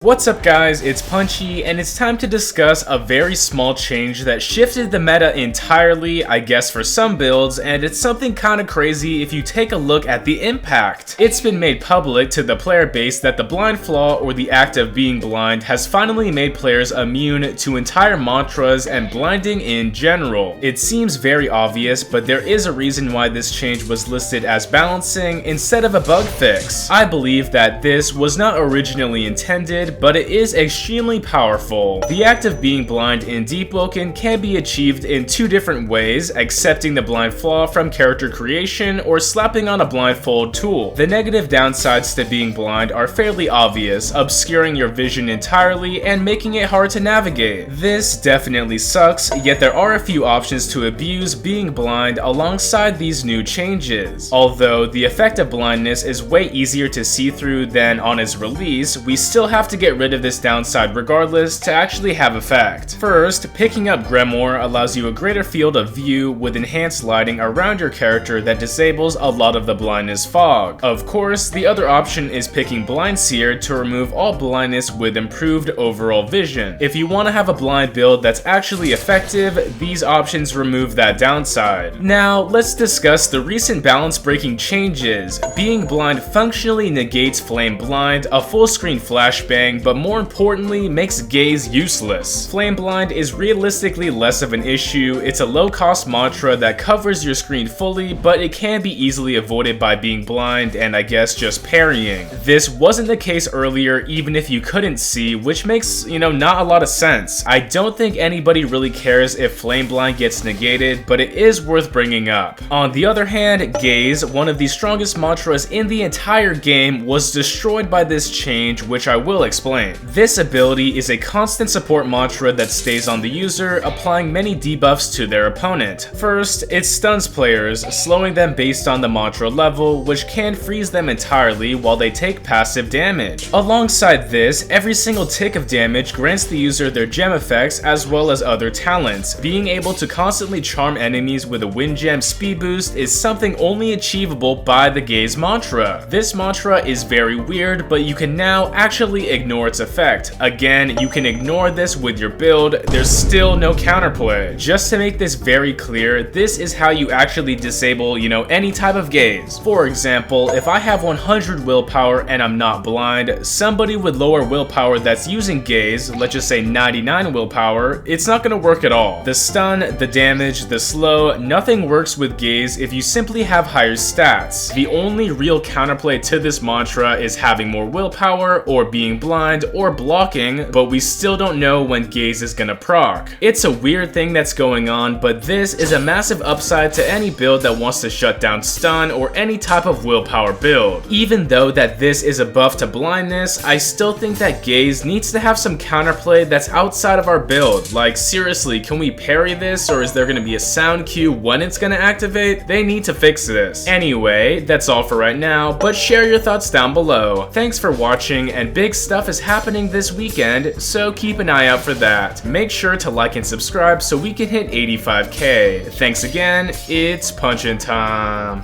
What's up guys, it's Punchy, and it's time to discuss a very small change that shifted the meta entirely, I guess for some builds, and it's something kinda crazy if you take a look at the impact. It's been made public to the player base that the blind flaw, or the act of being blind, has finally made players immune to entire mantras and blinding in general. It seems very obvious, but there is a reason why this change was listed as balancing instead of a bug fix. I believe that this was not originally intended, but it is extremely powerful. The act of being blind in Deepwoken can be achieved in two different ways: accepting the blind flaw from character creation or slapping on a blindfold tool. The negative downsides to being blind are fairly obvious, obscuring your vision entirely and making it hard to navigate. This definitely sucks, yet there are a few options to abuse being blind alongside these new changes. Although the effect of blindness is way easier to see through than on its release, we still have to get rid of this downside regardless to actually have effect. First, picking up Grimoire allows you a greater field of view with enhanced lighting around your character that disables a lot of the blindness fog. Of course, the other option is picking Blind Seer to remove all blindness with improved overall vision. If you want to have a blind build that's actually effective, these options remove that downside. Now, let's discuss the recent balance breaking changes. Being blind functionally negates Flame Blind, a full screen flashbang, but more importantly makes gaze useless. Flame Blind is realistically less of an issue. It's a low cost mantra that covers your screen fully, but it can be easily avoided by being blind and I guess just parrying. This wasn't the case earlier even if you couldn't see, which makes, not a lot of sense. I don't think anybody really cares if Flame Blind gets negated, but it is worth bringing up. On the other hand, gaze, one of the strongest mantras in the entire game, was destroyed by this change, which I will explain. This ability is a constant support mantra that stays on the user, applying many debuffs to their opponent. First, it stuns players, slowing them based on the mantra level, which can freeze them entirely while they take passive damage. Alongside this, every single tick of damage grants the user their gem effects as well as other talents. Being able to constantly charm enemies with a wind gem speed boost is something only achievable by the gaze mantra. This mantra is very weird, but you can now actually ignore its effect. Again, you can ignore this with your build, there's still no counterplay. Just to make this very clear, this is how you actually disable, any type of gaze. For example, if I have 100 willpower and I'm not blind, somebody with lower willpower that's using gaze, let's just say 99 willpower, it's not gonna work at all. The stun, the damage, the slow, nothing works with gaze if you simply have higher stats. The only real counterplay to this mantra is having more willpower or being blind or blocking, but we still don't know when gaze is gonna proc. It's a weird thing that's going on, but this is a massive upside to any build that wants to shut down stun or any type of willpower build. Even though that this is a buff to blindness, I still think that gaze needs to have some counterplay that's outside of our build. Like seriously, can we parry this, or is there gonna be a sound cue when it's gonna activate? They need to fix this. Anyway, that's all for right now, but share your thoughts down below. Thanks for watching, and big stuff is happening this weekend, so keep an eye out for that. Make sure to like and subscribe so we can hit 85K. Thanks again, it's punchin' time.